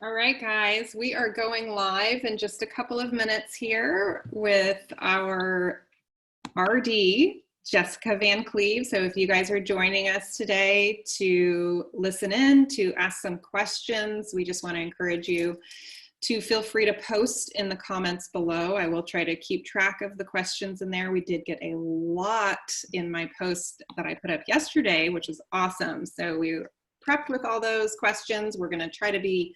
All right, guys, we are going live in just a couple of minutes here with our RD, Jessica Van Cleave. So if you guys are joining us today to listen in, to ask some questions, we just want to encourage you to feel free to post in the comments below. I will try to keep track of the questions in there. We did get a lot in my post that I put up yesterday, which is awesome. So we prepped with all those questions. We're going to try to be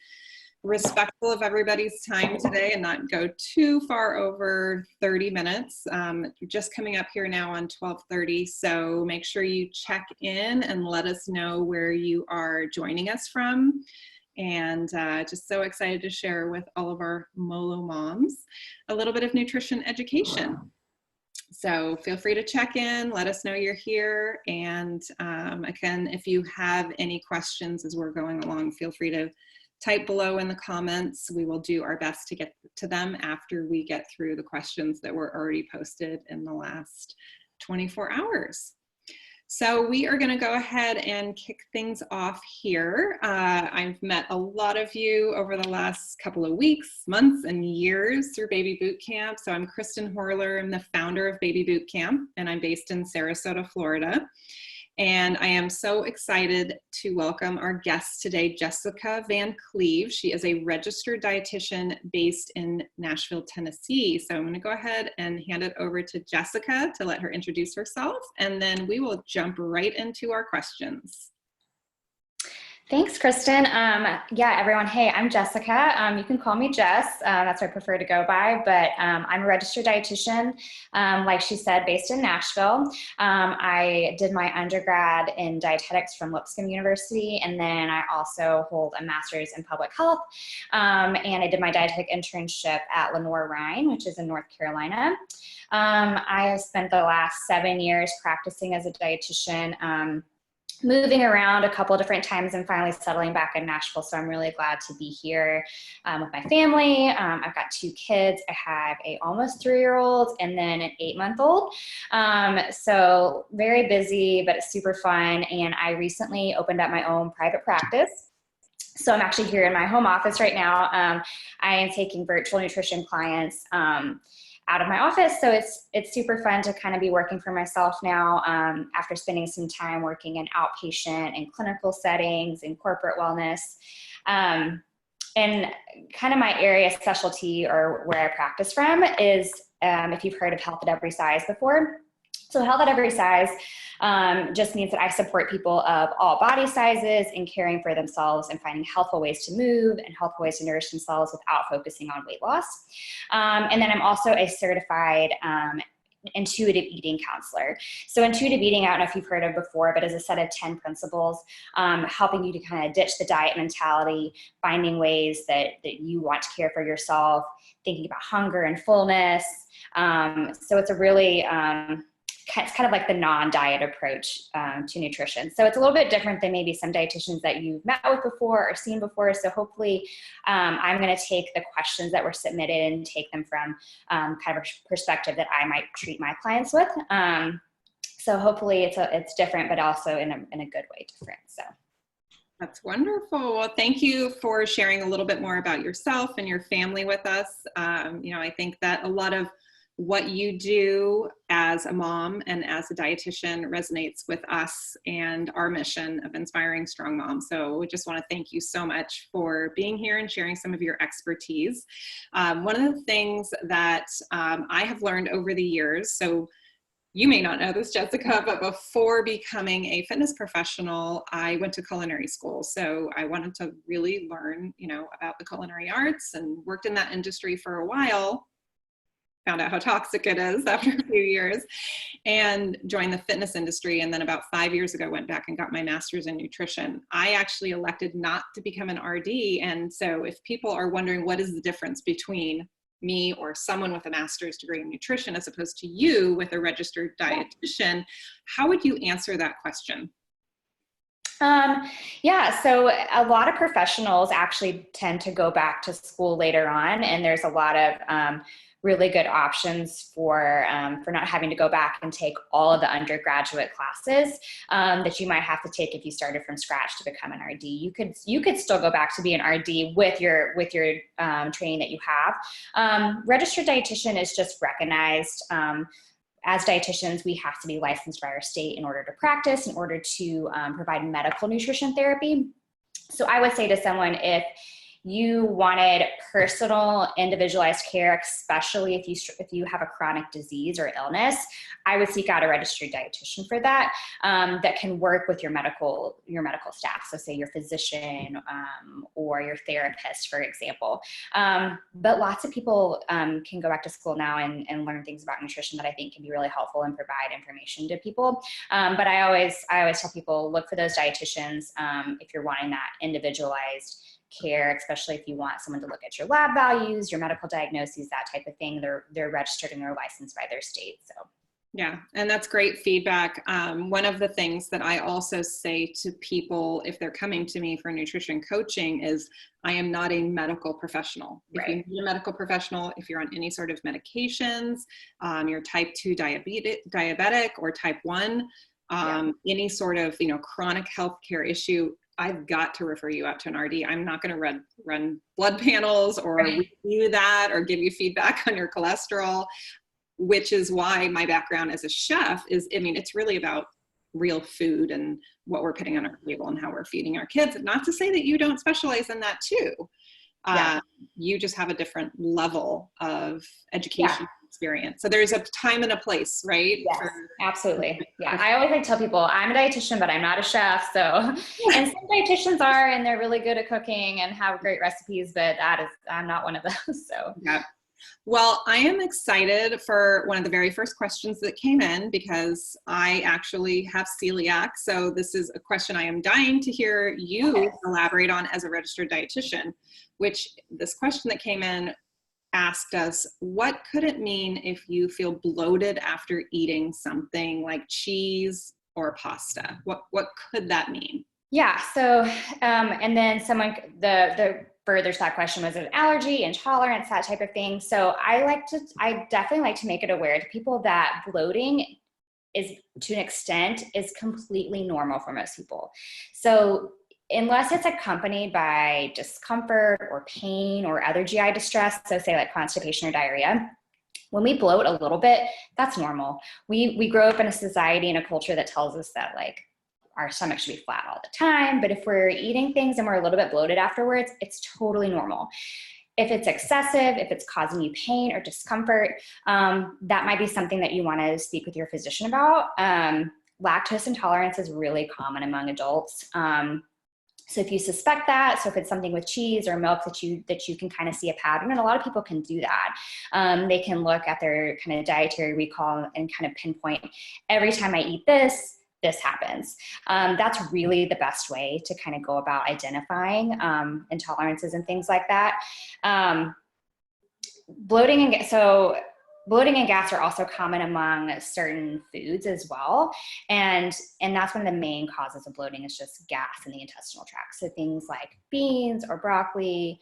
respectful of everybody's time today and not go too far over 30 minutes. Just coming up here now on 12:30, so make sure you check in and let us know where you are joining us from. And just so excited to share with all of our Molo moms a little bit of nutrition education. So feel free to check in, let us know you're here. And again, if you have any questions as we're going along, feel free to type below in the comments. We will do our best to get to them after we get through the questions that were already posted in the last 24 hours. So we are going to go ahead and kick things off here. I've met a lot of you over the last couple of weeks, months, and years through Baby Boot Camp. So I'm Kristen Horler. I'm the founder of Baby Boot Camp, and I'm based in Sarasota, Florida. And I am so excited to welcome our guest today, Jessica Van Cleave. She is a registered dietitian based in Nashville, Tennessee. So I'm going to go ahead and hand it over to Jessica to let her introduce herself, and then we will jump right into our questions. Thanks, Kristen. Yeah, everyone. Hey, I'm Jessica. You can call me Jess. That's what I prefer to go by, but I'm a registered dietitian, like she said, based in Nashville. I did my undergrad in dietetics from Lipscomb University, and then I also hold a master's in public health, and I did my dietetic internship at Lenoir-Rhyne, which is in North Carolina. I have spent the last 7 years practicing as a dietitian, moving around a couple of different times and finally settling back in Nashville. So I'm really glad to be here with my family. I've got 2 kids. I have a almost 3-year-old and then an 8-month-old. So very busy, but it's super fun. And I recently opened up my own private practice. So I'm actually here in my home office right now. I am taking virtual nutrition clients out of my office. So it's super fun to kind of be working for myself now after spending some time working in outpatient and clinical settings and corporate wellness. And kind of my area of specialty, or where I practice from, is if you've heard of Health at Every Size before. So Health at Every Size just means that I support people of all body sizes in caring for themselves and finding healthful ways to move and healthful ways to nourish themselves without focusing on weight loss. And then I'm also a certified intuitive eating counselor. So intuitive eating, I don't know if you've heard of before, but is a set of 10 principles helping you to kind of ditch the diet mentality, finding ways that you want to care for yourself, thinking about hunger and fullness. So it's a really it's kind of like the non-diet approach to nutrition. So it's a little bit different than maybe some dietitians that you've met with before or seen before. So hopefully I'm going to take the questions that were submitted and take them from kind of a perspective that I might treat my clients with. So hopefully it's different, but also in a good way different. So. That's wonderful. Well, thank you for sharing a little bit more about yourself and your family with us. I think that a lot of what you do as a mom and as a dietitian resonates with us and our mission of inspiring strong moms. So we just want to thank you so much for being here and sharing some of your expertise. One of the things that I have learned over the years, so you may not know this, Jessica, but before becoming a fitness professional, I went to culinary school. So I wanted to really learn, about the culinary arts, and worked in that industry for a while. Found out how toxic it is after a few years, and joined the fitness industry. And then about 5 years ago, went back and got my master's in nutrition. I actually elected not to become an RD. And so if people are wondering what is the difference between me or someone with a master's degree in nutrition as opposed to you with a registered dietitian, how would you answer that question? Yeah, so a lot of professionals actually tend to go back to school later on, and there's a lot of really good options for not having to go back and take all of the undergraduate classes that you might have to take if you started from scratch to become an RD. You could still go back to be an RD with your training that you have. Registered dietitian is just recognized. As dietitians, we have to be licensed by our state in order to practice, in order to provide medical nutrition therapy. So I would say to someone, if you wanted personal, individualized care, especially if you have a chronic disease or illness, I would seek out a registered dietitian for that, that can work with your medical staff. So say your physician or your therapist, for example. But lots of people can go back to school now and learn things about nutrition that I think can be really helpful and provide information to people. But I always tell people, look for those dietitians if you're wanting that individualized care, especially if you want someone to look at your lab values, your medical diagnoses, that type of thing. They're registered and they're licensed by their state. So yeah, and that's great feedback. One of the things that I also say to people if they're coming to me for nutrition coaching is I am not a medical professional. If you need a medical professional, if you're on any sort of medications, you're type 2 diabetic or type 1, any sort of chronic healthcare issue, I've got to refer you out to an RD. I'm not going to run blood panels or review that or give you feedback on your cholesterol, which is why my background as a chef is, it's really about real food and what we're putting on our table and how we're feeding our kids. Not to say that you don't specialize in that too. You just have a different level of education experience. So there's a time and a place, right? Yes, absolutely. Yeah. I always like to tell people I'm a dietitian, but I'm not a chef. So, and some dietitians are, and they're really good at cooking and have great recipes, but I'm not one of those. So yeah. Well, I am excited for one of the very first questions that came in because I actually have celiac. So this is a question I am dying to hear you elaborate on as a registered dietitian, which this question that came in asked us, what could it mean if you feel bloated after eating something like cheese or pasta? What could that mean? Yeah. So, and then the further to that question was an allergy, intolerance, that type of thing. So I definitely like to make it aware to people that bloating is, to an extent, is completely normal for most people. So unless it's accompanied by discomfort or pain or other GI distress, so say like constipation or diarrhea, when we bloat a little bit, that's normal. We grow up in a society and a culture that tells us that like our stomach should be flat all the time, but if we're eating things and we're a little bit bloated afterwards, it's totally normal. If it's excessive, if it's causing you pain or discomfort, that might be something that you want to speak with your physician about. Lactose intolerance is really common among adults. So if you suspect that, so if it's something with cheese or milk that you can kind of see a pattern, and a lot of people can do that. They can look at their kind of dietary recall and kind of pinpoint, every time I eat this happens. That's really the best way to kind of go about identifying intolerances and things like that. Bloating and gas are also common among certain foods as well. And that's one of the main causes of bloating is just gas in the intestinal tract. So things like beans or broccoli,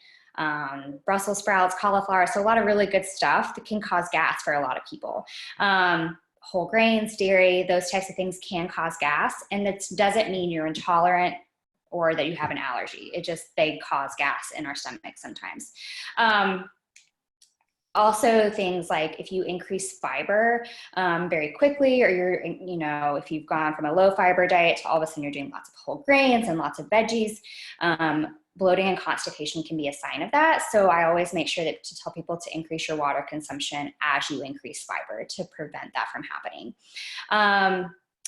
Brussels sprouts, cauliflower. So a lot of really good stuff that can cause gas for a lot of people. Whole grains, dairy, those types of things can cause gas. And it doesn't mean you're intolerant or that you have an allergy. They cause gas in our stomach sometimes. Also things like if you increase fiber very quickly, or if you've gone from a low fiber diet to all of a sudden you're doing lots of whole grains and lots of veggies, bloating and constipation can be a sign of that. So I always make sure to tell people to increase your water consumption as you increase fiber to prevent that from happening.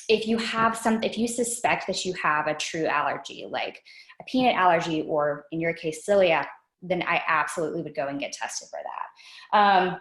If you suspect that you have a true allergy, like a peanut allergy, or in your case, celiac, then I absolutely would go and get tested for that.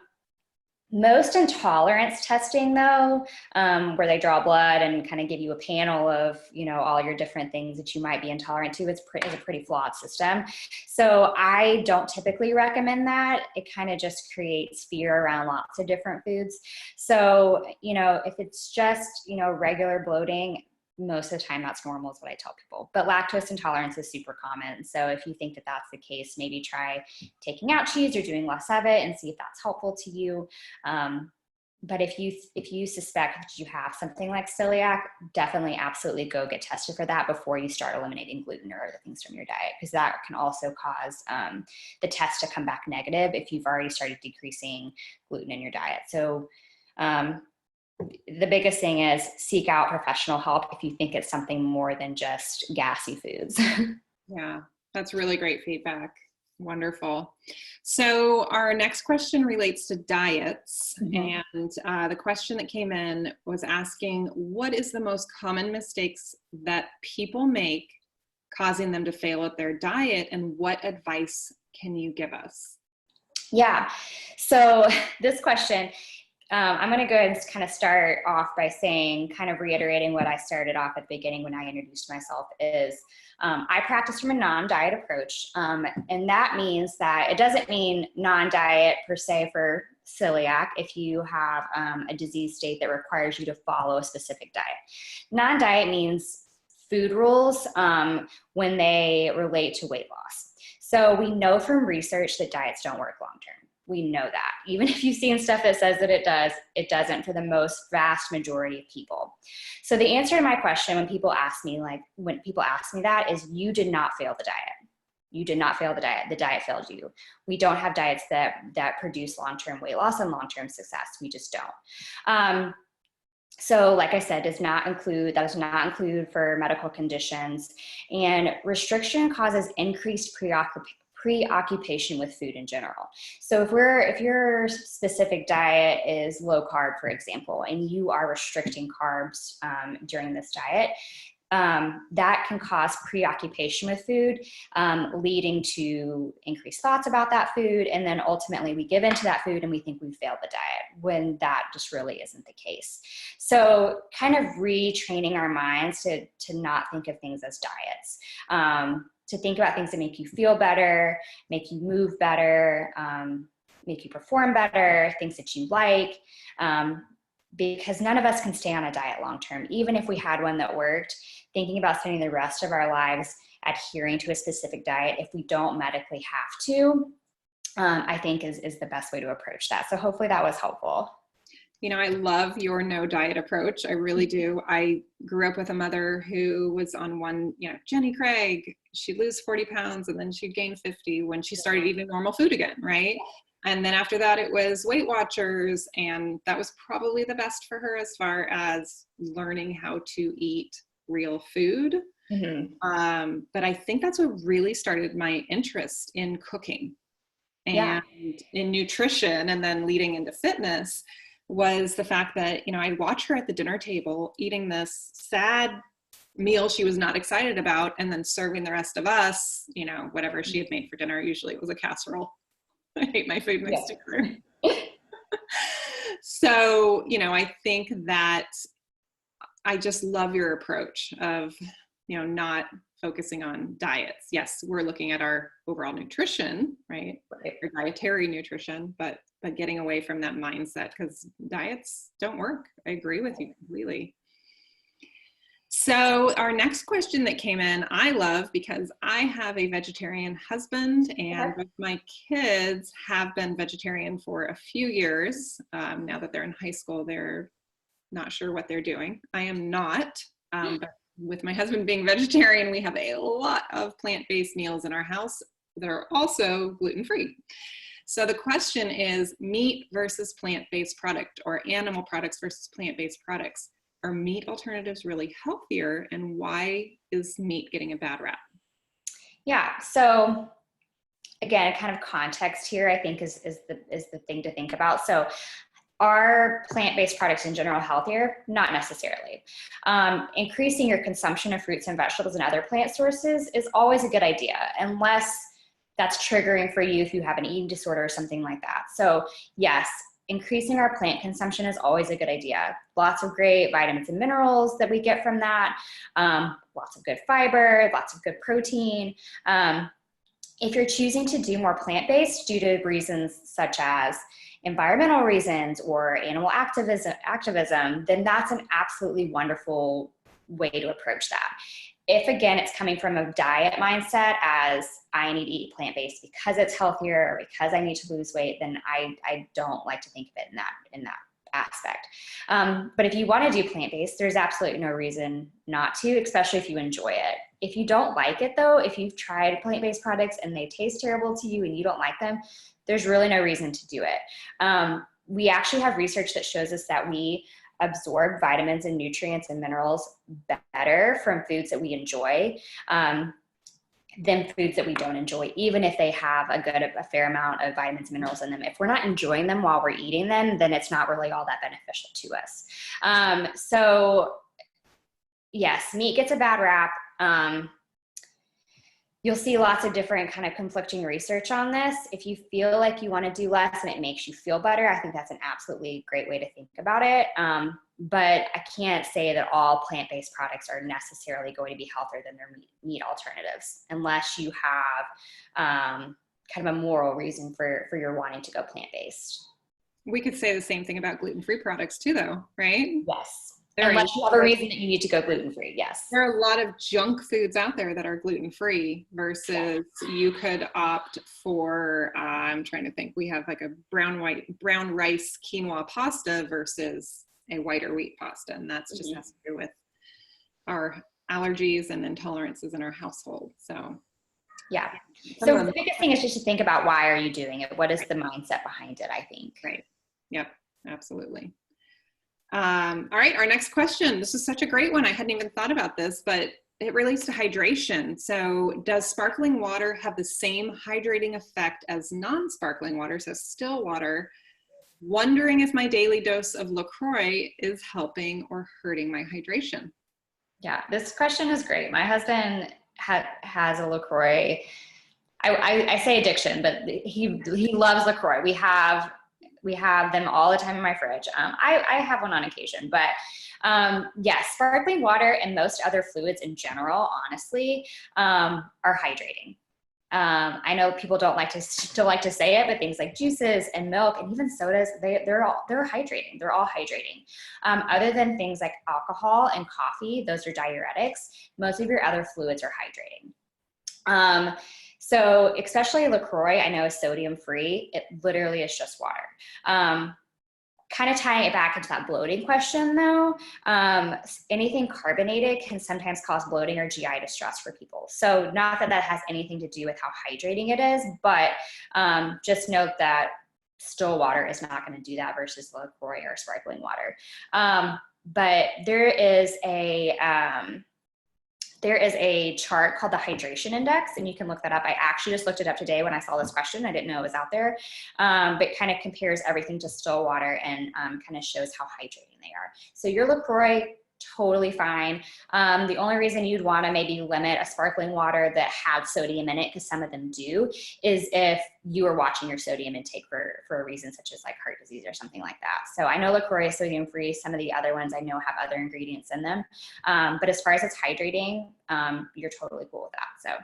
Most intolerance testing though, where they draw blood and kind of give you a panel of, all your different things that you might be intolerant to, is a pretty flawed system. So I don't typically recommend that. It kind of just creates fear around lots of different foods. So, if it's just, regular bloating, most of the time that's normal is what I tell people. But lactose intolerance is super common. So if you think that that's the case, maybe try taking out cheese or doing less of it and see if that's helpful to you. But if you suspect that you have something like celiac, definitely absolutely go get tested for that before you start eliminating gluten or other things from your diet, because that can also cause the test to come back negative if you've already started decreasing gluten in your diet. So the biggest thing is seek out professional help if you think it's something more than just gassy foods. Yeah, that's really great feedback. Wonderful. So our next question relates to diets. Mm-hmm. And the question that came in was asking, what is the most common mistakes that people make causing them to fail at their diet, and what advice can you give us? Yeah. So this question, I'm going to go ahead and kind of start off by saying, kind of reiterating what I started off at the beginning when I introduced myself, is I practice from a non-diet approach. And that means that it doesn't mean non-diet per se for celiac if you have a disease state that requires you to follow a specific diet. Non-diet means food rules when they relate to weight loss. So we know from research that diets don't work long-term. We know that. Even if you've seen stuff that says that it does, it doesn't for the most vast majority of people. So the answer to my question when people ask me that is, you did not fail the diet. You did not fail the diet. The diet failed you. We don't have diets that produce long-term weight loss and long-term success. We just don't. So like I said, that does not include for medical conditions, and restriction causes increased preoccupation with food in general. So if your specific diet is low carb, for example, and you are restricting carbs during this diet, that can cause preoccupation with food, leading to increased thoughts about that food. And then ultimately we give into that food and we think we failed the diet, when that just really isn't the case. So kind of retraining our minds to not think of things as diets, to think about things that make you feel better, make you move better, make you perform better, things that you like, because none of us can stay on a diet long-term. Even if we had one that worked, thinking about spending the rest of our lives adhering to a specific diet, if we don't medically have to, I think is the best way to approach that. So hopefully that was helpful. You know, I love your no diet approach. I really do. I grew up with a mother who was on one, Jenny Craig, she'd lose 40 pounds and then she'd gain 50 when she started eating normal food again, right? And then after that, it was Weight Watchers. And that was probably the best for her as far as learning how to eat real food. Mm-hmm. But I think that's what really started my interest in cooking and in nutrition, and then leading into fitness, was the fact that, I'd watch her at the dinner table eating this sad meal she was not excited about, and then serving the rest of us, whatever she had made for dinner. Usually it was a casserole. I hate my food mixed together. So, I think that I just love your approach of, not focusing on diets. Yes, we're looking at our overall nutrition, right? Or dietary nutrition, but getting away from that mindset, because diets don't work. I agree with you completely. So our next question that came in, I love, because I have a vegetarian husband, and both my kids have been vegetarian for a few years. Now that they're in high school, they're not sure what they're doing. I am not, but with my husband being vegetarian, we have a lot of plant-based meals in our house that are also gluten-free. So the question is, meat versus plant-based product, or animal products versus plant-based products. Are meat alternatives really healthier, and why is meat getting a bad rap? Yeah. So again, kind of context here, I think is the thing to think about. So are plant-based products in general healthier? Not necessarily. Increasing your consumption of fruits and vegetables and other plant sources is always a good idea, unless that's triggering for you if you have an eating disorder or something like that. So yes, increasing our plant consumption is always a good idea. Lots of great vitamins and minerals that we get from that. Lots of good fiber, lots of good protein. If you're choosing to do more plant-based due to reasons such as environmental reasons or animal activism, then that's an absolutely wonderful way to approach that. If again, it's coming from a diet mindset as I need to eat plant-based because it's healthier or because I need to lose weight, then I don't like to think of it in that aspect. But if you want to do plant-based, there's absolutely no reason not to, especially if you enjoy it. If you don't like it though, if you've tried plant-based products and they taste terrible to you and you don't like them, there's really no reason to do it. We actually have research that shows us that we absorb vitamins and nutrients and minerals better from foods that we enjoy than foods that we don't enjoy, even if they have a fair amount of vitamins and minerals in them. If we're not enjoying them while we're eating them, then it's not really all that beneficial to us. So yes, meat gets a bad rap. You'll see lots of different kind of conflicting research on this. If you feel like you want to do less and it makes you feel better, I think that's an absolutely great way to think about it. But I can't say that all plant-based products are necessarily going to be healthier than their meat alternatives, unless you have kind of a moral reason for your wanting to go plant-based. We could say the same thing about gluten-free products too, though, right? Yes. Unless you have a reason that you need to go gluten-free, yes. There are a lot of junk foods out there that are gluten-free versus you could opt for, I'm trying to think, we have like a brown rice quinoa pasta versus a whiter wheat pasta. And that's just has to do with our allergies and intolerances in our household. So yeah. So the biggest thing is just to think about, why are you doing it? What is the mindset behind it, I think. Right. Yep. Absolutely. All right, our next question. This is such a great one. I hadn't even thought about this, but it relates to hydration. So does sparkling water have the same hydrating effect as non-sparkling water, so still water? Wondering if my daily dose of LaCroix is helping or hurting my hydration. Yeah, this question is great. My husband has a LaCroix. I say addiction, but he loves LaCroix. We have them all the time in my fridge. I have one on occasion, but yes, sparkling water and most other fluids in general, honestly, are hydrating. I know people don't like to say it, but things like juices and milk and even sodas, they're hydrating. They're all hydrating. Other than things like alcohol and coffee, those are diuretics. Most of your other fluids are hydrating. So especially LaCroix, I know is sodium free. It literally is just water. Kind of tying it back into that bloating question though, anything carbonated can sometimes cause bloating or GI distress for people. So not that that has anything to do with how hydrating it is, but just note that still water is not going to do that versus LaCroix or sparkling water. But there is a chart called the hydration index, and you can look that up. I actually just looked it up today when I saw this question. I didn't know it was out there, but it kind of compares everything to still water and kind of shows how hydrating they are. So your LaCroix, totally fine. The only reason you'd want to maybe limit a sparkling water that has sodium in it, because some of them do, is if you are watching your sodium intake for a reason such as like heart disease or something like that. So I know LaCroix is sodium free. Some of the other ones I know have other ingredients in them. But as far as it's hydrating, you're totally cool with that. So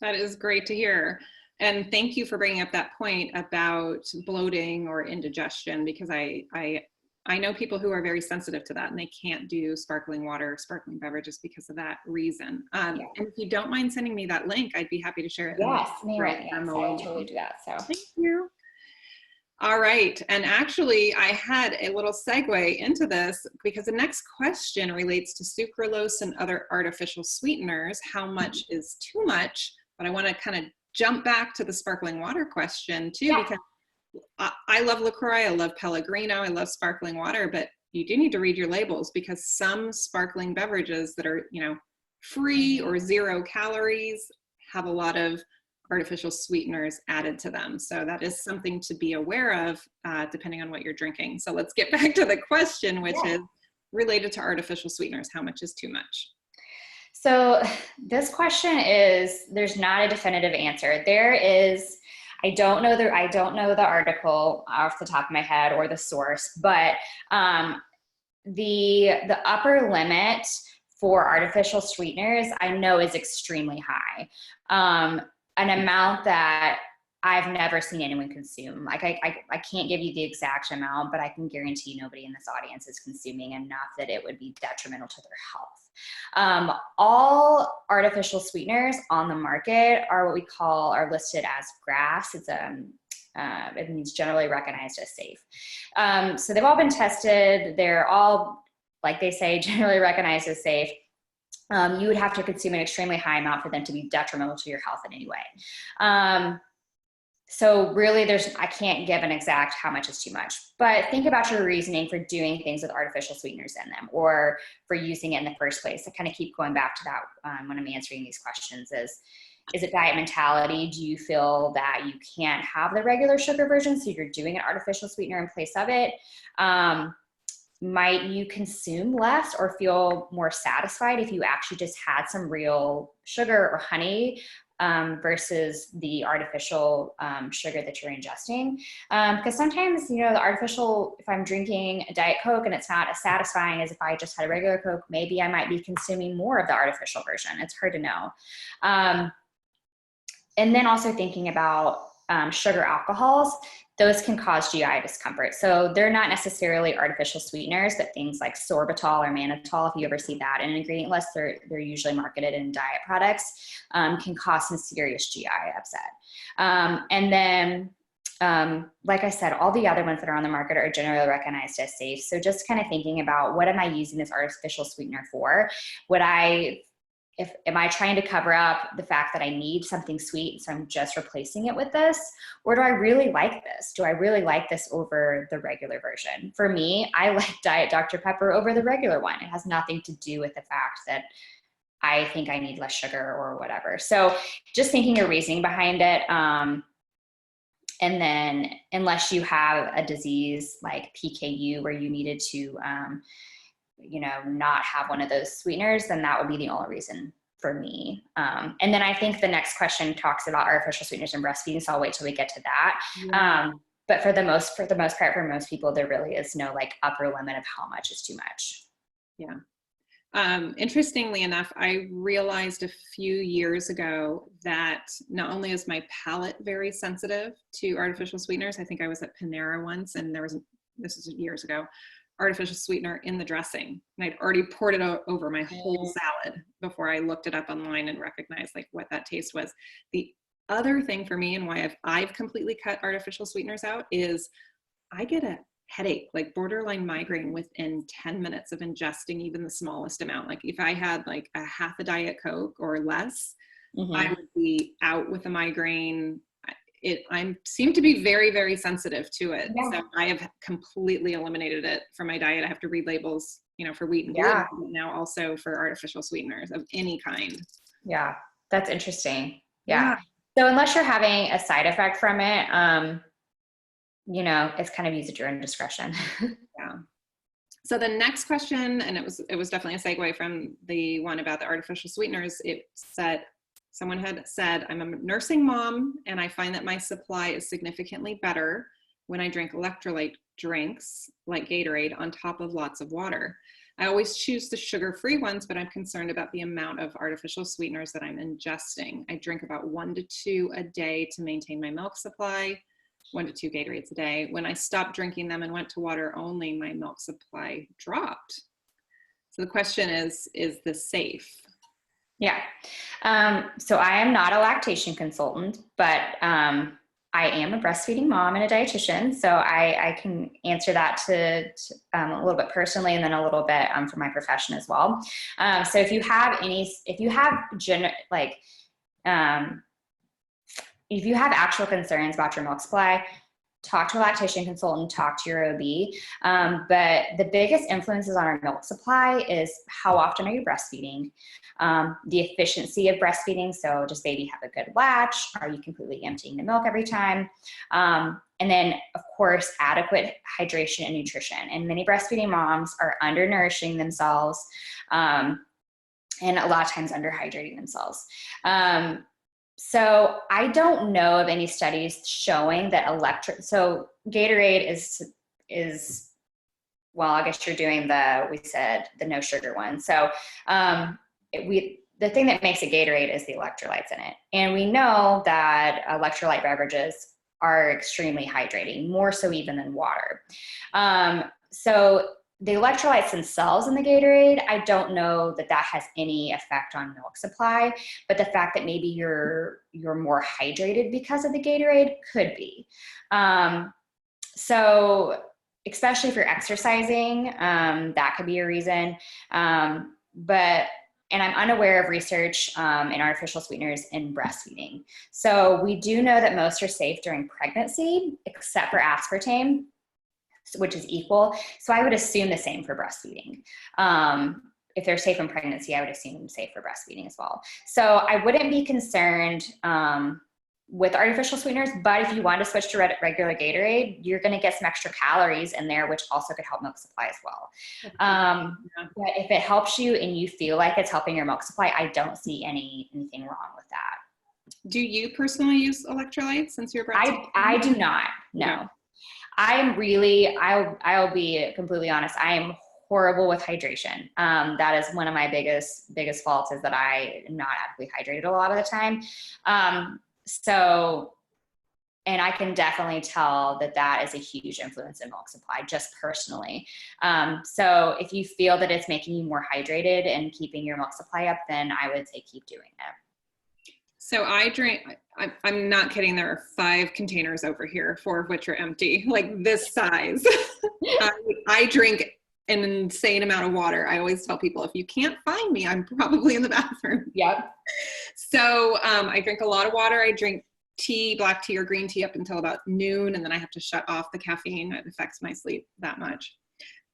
that is great to hear. And thank you for bringing up that point about bloating or indigestion, because I know people who are very sensitive to that and they can't do sparkling water or sparkling beverages because of that reason. And if you don't mind sending me that link, I'd be happy to share it. Yes, I'll totally do that. So thank you. All right. And actually, I had a little segue into this because the next question relates to sucralose and other artificial sweeteners. How much is too much? But I want to kind of jump back to the sparkling water question too, because I love LaCroix, I love Pellegrino, I love sparkling water, but you do need to read your labels, because some sparkling beverages that are, free or 0 calories have a lot of artificial sweeteners added to them. So that is something to be aware of, depending on what you're drinking. So let's get back to the question, which is related to artificial sweeteners. How much is too much? So this question there's not a definitive answer. I don't know the article off the top of my head or the source, but the upper limit for artificial sweeteners I know is extremely high. An amount that I've never seen anyone consume. Like I can't give you the exact amount, but I can guarantee nobody in this audience is consuming enough that it would be detrimental to their health. All artificial sweeteners on the market are what we call, are listed as GRAS. It means generally recognized as safe. So they've all been tested. They're all, like they say, generally recognized as safe. You would have to consume an extremely high amount for them to be detrimental to your health in any way. So really I can't give an exact how much is too much, but think about your reasoning for doing things with artificial sweeteners in them or for using it in the first place. I kind of keep going back to that when I'm answering these questions is it diet mentality? Do you feel that you can't have the regular sugar version, so you're doing an artificial sweetener in place of it? Might you consume less or feel more satisfied if you actually just had some real sugar or honey versus the artificial sugar that you're ingesting? Because sometimes, the artificial, if I'm drinking a Diet Coke and it's not as satisfying as if I just had a regular Coke, maybe I might be consuming more of the artificial version. It's hard to know. And then also thinking about sugar alcohols, those can cause GI discomfort. So they're not necessarily artificial sweeteners, but things like sorbitol or mannitol, if you ever see that in an ingredient list, they're usually marketed in diet products, can cause some serious GI upset. And then, like I said, all the other ones that are on the market are generally recognized as safe. So just kind of thinking about, what am I using this artificial sweetener for? Am I trying to cover up the fact that I need something sweet, so I'm just replacing it with this? Or do I really like this? Do I really like this over the regular version? For me, I like Diet Dr. Pepper over the regular one. It has nothing to do with the fact that I think I need less sugar or whatever. So just thinking your reasoning behind it. And then unless you have a disease like PKU where you needed to, not have one of those sweeteners, then that would be the only reason for me. And then I think the next question talks about artificial sweeteners and breastfeeding, so I'll wait till we get to that. Yeah. But for the most part, for most people, there really is no upper limit of how much is too much. Yeah. Interestingly enough, I realized a few years ago that not only is my palate very sensitive to artificial sweeteners, I think I was at Panera once and this was years ago, artificial sweetener in the dressing. And I'd already poured it over my whole salad before I looked it up online and recognized what that taste was. The other thing for me and why I've completely cut artificial sweeteners out is I get a headache, borderline migraine within 10 minutes of ingesting even the smallest amount. If I had a half a Diet Coke or less, I would be out with a migraine. I seem to be very, very sensitive to it. Yeah. So I have completely eliminated it from my diet. I have to read labels, for wheat and gluten, but now also for artificial sweeteners of any kind. Yeah, that's interesting. Yeah. So unless you're having a side effect from it, it's kind of use at your own discretion. Yeah. So the next question, and it was definitely a segue from the one about the artificial sweeteners. It said, someone had said, I'm a nursing mom and I find that my supply is significantly better when I drink electrolyte drinks like Gatorade on top of lots of water. I always choose the sugar-free ones, but I'm concerned about the amount of artificial sweeteners that I'm ingesting. I drink about 1 to 2 a day to maintain my milk supply, 1 to 2 Gatorades a day. When I stopped drinking them and went to water only, my milk supply dropped. So the question is this safe? Yeah. So I am not a lactation consultant, but I am a breastfeeding mom and a dietitian. So I can answer that to a little bit personally and then a little bit for my profession as well. So if you have actual concerns about your milk supply, talk to a lactation consultant, talk to your OB. But the biggest influences on our milk supply is how often are you breastfeeding, the efficiency of breastfeeding. So does baby have a good latch? Are you completely emptying the milk every time? And then, of course, adequate hydration and nutrition. And many breastfeeding moms are undernourishing themselves and a lot of times underhydrating themselves. So I don't know of any studies showing that so Gatorade is, well, I guess you're doing the no sugar one. So the thing that makes it Gatorade is the electrolytes in it. And we know that electrolyte beverages are extremely hydrating, more so even than water. So the electrolytes themselves in the Gatorade, I don't know that that has any effect on milk supply, but the fact that maybe you're more hydrated because of the Gatorade could be. So especially if you're exercising, that could be a reason. And I'm unaware of research in artificial sweeteners in breastfeeding. So we do know that most are safe during pregnancy, except for aspartame, which is equal. So I would assume the same for breastfeeding. If they're safe in pregnancy, I would assume safe for breastfeeding as well. So I wouldn't be concerned with artificial sweeteners, but if you want to switch to regular Gatorade, you're going to get some extra calories in there, which also could help milk supply as well. But if it helps you and you feel like it's helping your milk supply, I don't see anything wrong with that. Do you personally use electrolytes since you're breastfeeding? I do not, no. I'm really, I'll be completely honest, I am horrible with hydration. That is one of my biggest faults, is that I am not adequately hydrated a lot of the time. And I can definitely tell that that is a huge influence in milk supply, just personally. So if you feel that it's making you more hydrated and keeping your milk supply up, then I would say keep doing it. So I drink, I'm not kidding, there are 5 containers over here, 4 of which are empty, like this size. I drink an insane amount of water. I always tell people, if you can't find me, I'm probably in the bathroom. Yep. So I drink a lot of water. I drink tea, black tea or green tea up until about noon, and then I have to shut off the caffeine. It affects my sleep that much.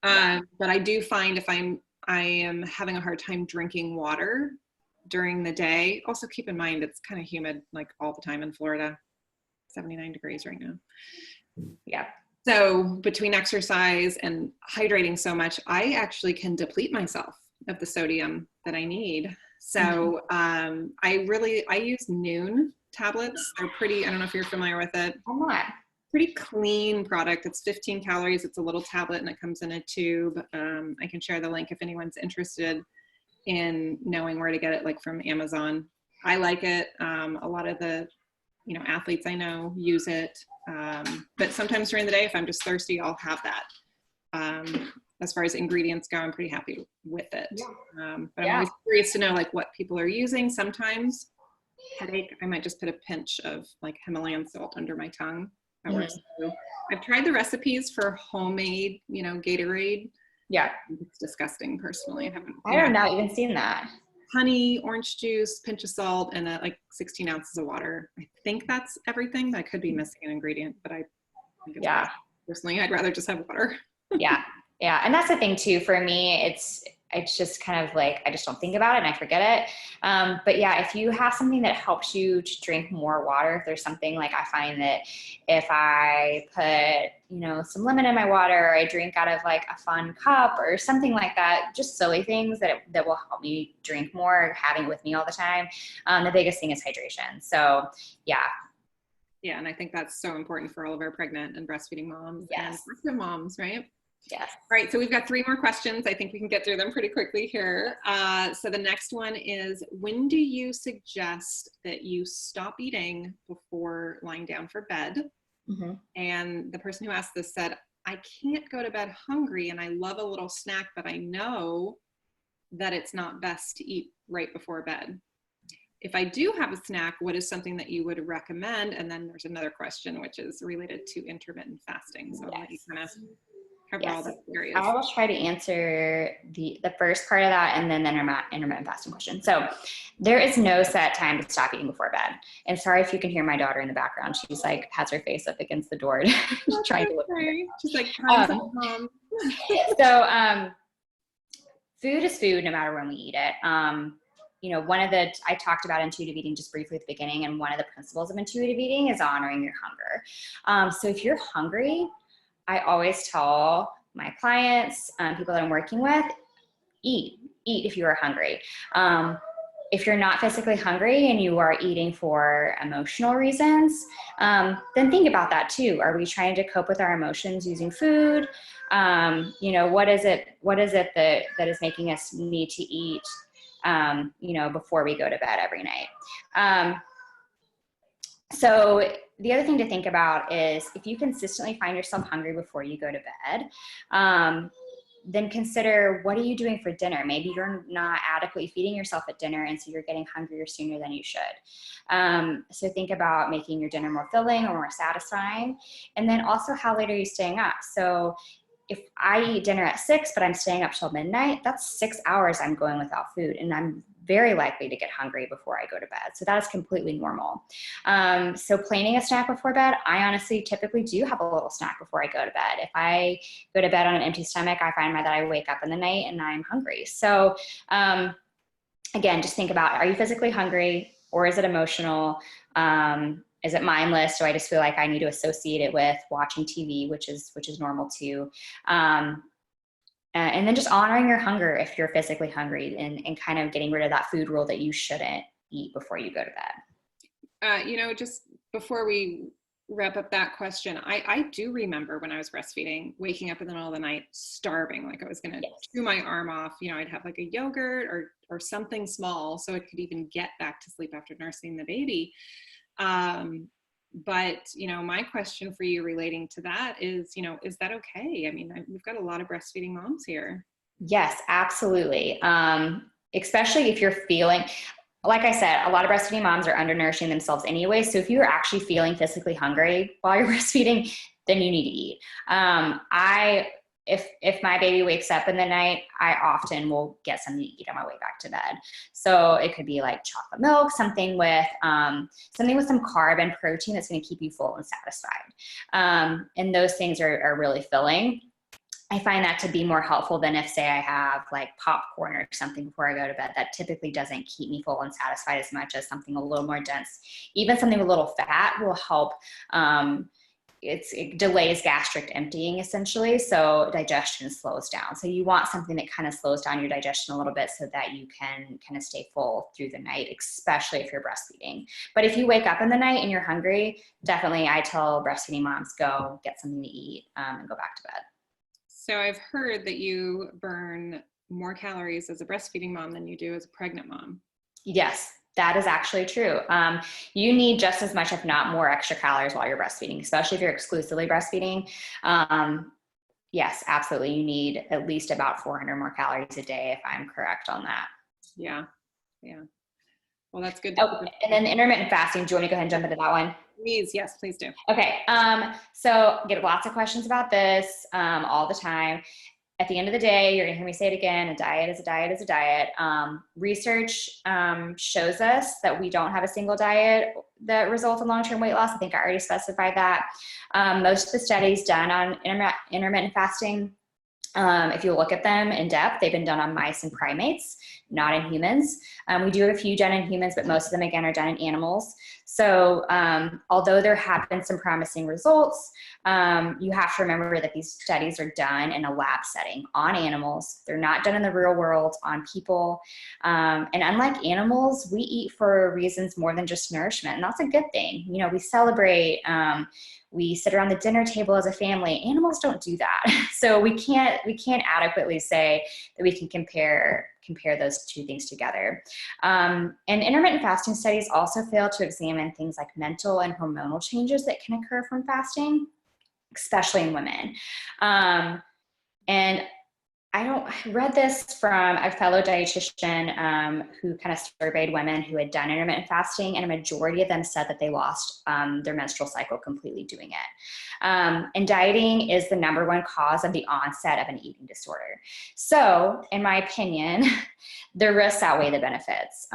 But I do find if I am having a hard time drinking water during the day, also keep in mind it's kind of humid like all the time in Florida, 79 degrees right now. Yeah. So between exercise and hydrating so much, I actually can deplete myself of the sodium that I need. So I use Noon tablets. They're pretty, I don't know if you're familiar with it. I'm not. Pretty clean product. It's 15 calories. It's a little tablet and it comes in a tube. I can share the link if anyone's interested in knowing where to get it, like from Amazon. I like it. A lot of the, athletes I know use it. But sometimes during the day, if I'm just thirsty, I'll have that. As far as ingredients go, I'm pretty happy with it. Yeah. But I'm always curious to know like what people are using. Sometimes headache, I might just put a pinch of like Himalayan salt under my tongue. That works too. I've tried the recipes for homemade, Gatorade. Yeah. It's disgusting personally. I have not even seen that. Honey, orange juice, pinch of salt, and like 16 ounces of water. I think that's everything. I could be missing an ingredient, but I think it's personally, I'd rather just have water. Yeah. And that's the thing too, for me, it's just kind of like, I just don't think about it and I forget it. But yeah, if you have something that helps you to drink more water, if there's something like, I find that if I put, some lemon in my water, or I drink out of like a fun cup or something like that, just silly things that will help me drink more, having it with me all the time. The biggest thing is hydration. So yeah. Yeah. And I think that's so important for all of our pregnant and breastfeeding moms and active moms, right? Yes. All right, so we've got 3 more questions. I think we can get through them pretty quickly here. So the next one is, when do you suggest that you stop eating before lying down for bed? And the person who asked this said, I can't go to bed hungry and I love a little snack, but I know that it's not best to eat right before bed. If I do have a snack, what is something that you would recommend? And then there's another question, which is related to intermittent fasting. So I'll let you kind of cover all those areas. I will try to answer the first part of that and then the intermittent fasting question. So there is no set time to stop eating before bed. And sorry if you can hear my daughter in the background. She's like, has her face up against the door. She's trying to look. She's like, Mom. So food is food no matter when we eat it. I talked about intuitive eating just briefly at the beginning, and one of the principles of intuitive eating is honoring your hunger. So if you're hungry, I always tell my clients, people that I'm working with, eat if you are hungry. If you're not physically hungry and you are eating for emotional reasons, then think about that too. Are we trying to cope with our emotions using food? What is it that is making us need to eat before we go to bed every night. So the other thing to think about is if you consistently find yourself hungry before you go to bed, then consider, what are you doing for dinner? Maybe you're not adequately feeding yourself at dinner, and so you're getting hungrier sooner than you should. So think about making your dinner more filling or more satisfying. And then also, how late are you staying up? So if I eat dinner at 6, but I'm staying up till midnight, that's 6 hours I'm going without food, and I'm very likely to get hungry before I go to bed. So that is completely normal. So planning a snack before bed, I honestly typically do have a little snack before I go to bed. If I go to bed on an empty stomach, I find that I wake up in the night and I'm hungry. So again, just think about, are you physically hungry, or is it emotional? Is it mindless? Do I just feel like I need to associate it with watching TV, which is normal too? And then just honoring your hunger if you're physically hungry, and kind of getting rid of that food rule that you shouldn't eat before you go to bed. Just before we wrap up that question, I do remember when I was breastfeeding, waking up in the middle of the night, starving, like I was going to chew my arm off. I'd have like a yogurt or something small so I could even get back to sleep after nursing the baby. But, my question for you relating to that is that okay? I mean, we've got a lot of breastfeeding moms here. Yes, absolutely. Especially if you're feeling, like I said, a lot of breastfeeding moms are undernourishing themselves anyway. So if you're actually feeling physically hungry while you're breastfeeding, then you need to eat. If my baby wakes up in the night, I often will get something to eat on my way back to bed. So it could be like chocolate milk, something with some carb and protein that's going to keep you full and satisfied. And those things are really filling. I find that to be more helpful than if, say, I have like popcorn or something before I go to bed. That typically doesn't keep me full and satisfied as much as something a little more dense. Even something with a little fat will help. It delays gastric emptying essentially, so digestion slows down. So you want something that kind of slows down your digestion a little bit so that you can kind of stay full through the night, especially if you're breastfeeding. But if you wake up in the night and you're hungry, definitely I tell breastfeeding moms, go get something to eat and go back to bed. So I've heard that you burn more calories as a breastfeeding mom than you do as a pregnant mom. Yes. That is actually true. You need just as much, if not more, extra calories while you're breastfeeding, especially if you're exclusively breastfeeding. Yes, absolutely. You need at least about 400 more calories a day, if I'm correct on that. Yeah. Well, that's good. And then intermittent fasting. Do you want me to go ahead and jump into that one? Please. Yes, please do. Okay. So get lots of questions about this all the time. At the end of the day, you're going to hear me say it again, a diet is a diet is a diet. Research shows us that we don't have a single diet that results in long-term weight loss. I think I already specified that. Most of the studies done on intermittent fasting, if you look at them in depth, they've been done on mice and primates, not in humans. We do have a few done in humans, but most of them, again, are done in animals. So although there have been some promising results, you have to remember that these studies are done in a lab setting on animals. They're not done in the real world on people. And unlike animals, we eat for reasons more than just nourishment. And that's a good thing. We celebrate, we sit around the dinner table as a family. Animals don't do that. So we can't adequately say that we can compare those two things together. And intermittent fasting studies also fail to examine things like mental and hormonal changes that can occur from fasting, especially in women. And I read this from a fellow dietitian who kind of surveyed women who had done intermittent fasting, and a majority of them said that they lost their menstrual cycle completely doing it. And dieting is the #1 cause of the onset of an eating disorder. So, in my opinion, the risks outweigh the benefits.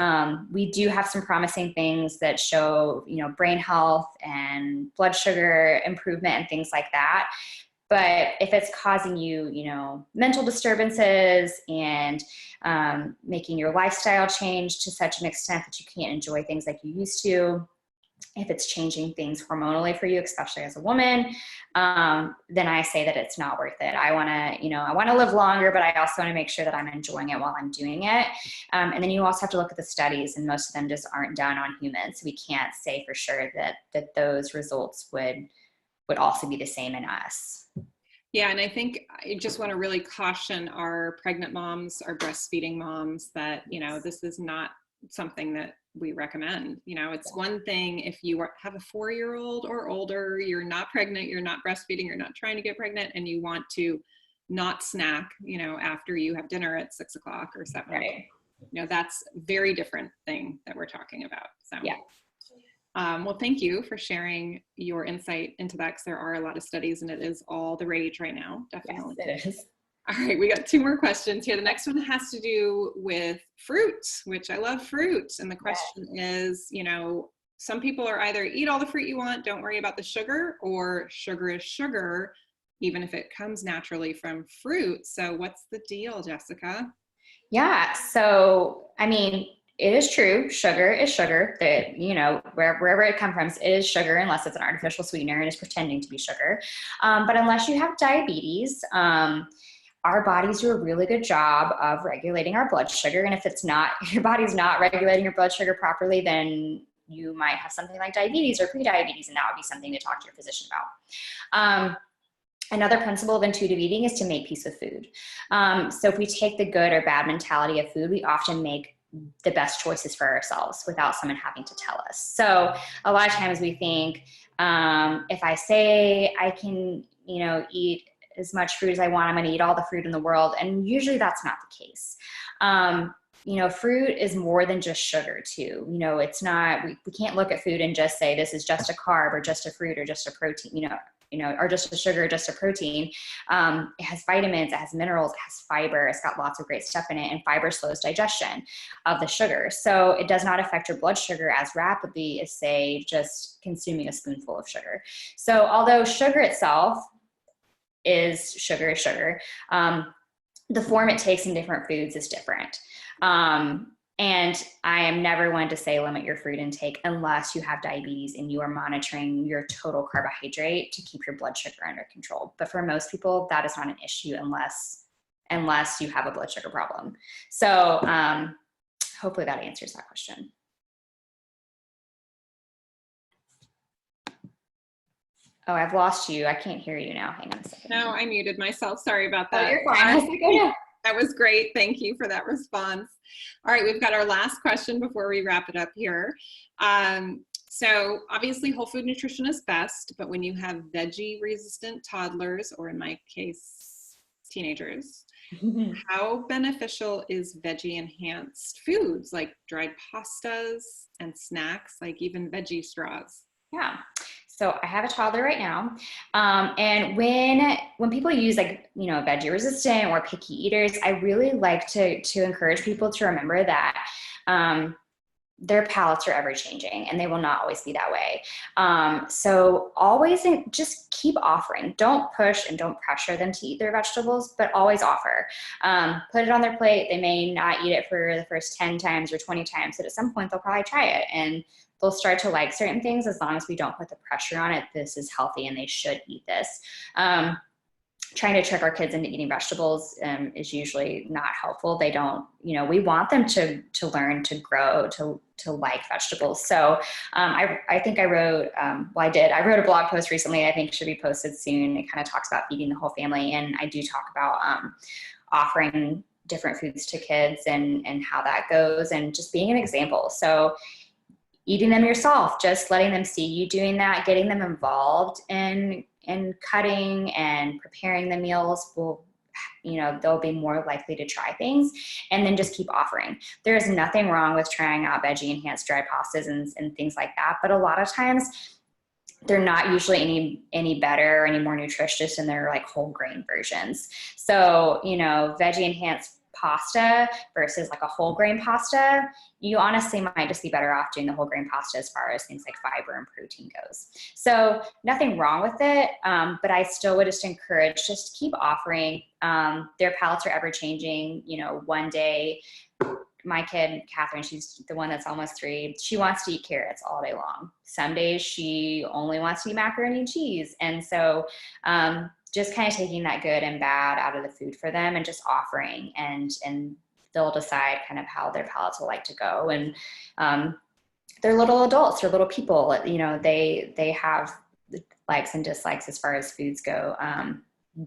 We do have some promising things that show, brain health and blood sugar improvement and things like that. But if it's causing you, mental disturbances and making your lifestyle change to such an extent that you can't enjoy things like you used to, if it's changing things hormonally for you, especially as a woman, then I say that it's not worth it. I want to live longer, but I also want to make sure that I'm enjoying it while I'm doing it. And then you also have to look at the studies, and most of them just aren't done on humans. So we can't say for sure that those results would also be the same in us. Yeah, and I think I just want to really caution our pregnant moms, our breastfeeding moms that, this is not something that we recommend. It's one thing if you have a 4-year-old or older, you're not pregnant, you're not breastfeeding, you're not trying to get pregnant, and you want to not snack, after you have dinner at 6 o'clock or 7 o'clock. Right. That's a very different thing that we're talking about. So Yeah. well, thank you for sharing your insight into that, because there are a lot of studies and it is all the rage right now. Definitely. Yes, it is. All right, we got 2 more questions here. The next one has to do with fruit, which I love fruit. And the question is, some people are either eat all the fruit you want, don't worry about the sugar, or sugar is sugar, even if it comes naturally from fruit. So what's the deal, Jessica? Yeah. So, I mean, it is true. Sugar is sugar. That, wherever it comes from, it is sugar unless it's an artificial sweetener and is pretending to be sugar. But unless you have diabetes, our bodies do a really good job of regulating our blood sugar. And if your body's not regulating your blood sugar properly, then you might have something like diabetes or prediabetes, and that would be something to talk to your physician about. Another principle of intuitive eating is to make peace with food. So if we take the good or bad mentality of food, we often make the best choices for ourselves without someone having to tell us. So a lot of times we think, if I say I can, eat as much fruit as I want, I'm going to eat all the fruit in the world. And usually that's not the case. Fruit is more than just sugar too. It's not, we can't look at food and just say this is just a carb or just a fruit or just a protein, or just a sugar, or just a protein. It has vitamins, it has minerals, it has fiber, it's got lots of great stuff in it, and fiber slows digestion of the sugar. So it does not affect your blood sugar as rapidly as, say, just consuming a spoonful of sugar. So although sugar itself is sugar, the form it takes in different foods is different. And I am never one to say limit your fruit intake unless you have diabetes and you are monitoring your total carbohydrate to keep your blood sugar under control. But for most people, that is not an issue unless you have a blood sugar problem. So hopefully that answers that question. Oh, I've lost you. I can't hear you now. Hang on a second. No, I muted myself. Sorry about that. Oh, you're fine. I was like, oh, no. That was great. Thank you for that response. All right, we've got our last question before we wrap it up here. So obviously whole food nutrition is best, but when you have veggie resistant toddlers, or in my case, teenagers, how beneficial is veggie enhanced foods like dried pastas and snacks, like even veggie straws? Yeah. So I have a toddler right now. And when people use veggie resistant or picky eaters, I really like to encourage people to remember that their palates are ever changing and they will not always be that way. So always just keep offering. Don't push and don't pressure them to eat their vegetables, but always offer. Put it on their plate. They may not eat it for the first 10 times or 20 times, but at some point they'll probably try it and they'll start to like certain things as long as we don't put the pressure on it. This is healthy and they should eat this. Trying to trick our kids into eating vegetables is usually not helpful. They don't, we want them to learn, to grow, to like vegetables. So I think I wrote a blog post recently, I think should be posted soon. It kind of talks about feeding the whole family. And I do talk about offering different foods to kids and how that goes and just being an example. So eating them yourself, just letting them see you doing that, getting them involved in cutting and preparing the meals will, they'll be more likely to try things, and then just keep offering. There's nothing wrong with trying out veggie enhanced dry pastas and things like that. But a lot of times they're not usually any better or any more nutritious than their like whole grain versions. So, veggie enhanced pasta versus like a whole grain pasta, you honestly might just be better off doing the whole grain pasta as far as things like fiber and protein goes. So nothing wrong with it, but I still would just encourage just keep offering. Their palates are ever changing. One day my kid, Catherine, she's the one that's almost 3. She wants to eat carrots all day long. Some days she only wants to eat macaroni and cheese. And so just kind of taking that good and bad out of the food for them and just offering, and they'll decide kind of how their palates will like to go. And they're little adults, they're little people, they have likes and dislikes as far as foods go.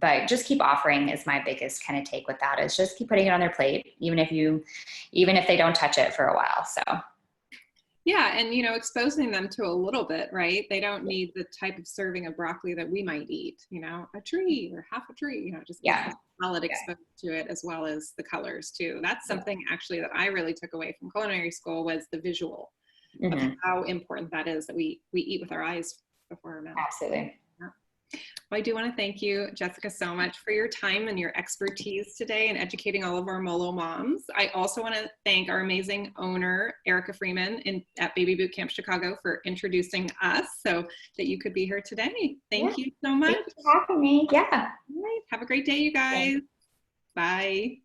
but just keep offering is my biggest kind of take with that, is just keep putting it on their plate, even if they don't touch it for a while. So. Yeah, and exposing them to a little bit, right? They don't need the type of serving of broccoli that we might eat, a tree or half a tree, just solid exposed to it, as well as the colors too. That's something actually that I really took away from culinary school, was the visual of how important that is, that we eat with our eyes before our mouth. Absolutely. Well, I do want to thank you, Jessica, so much for your time and your expertise today in educating all of our Molo moms. I also want to thank our amazing owner, Erica Freeman, at Baby Boot Camp Chicago, for introducing us so that you could be here today. Thank you so much. Thanks for having me. Yeah. All right. Have a great day, you guys. Bye.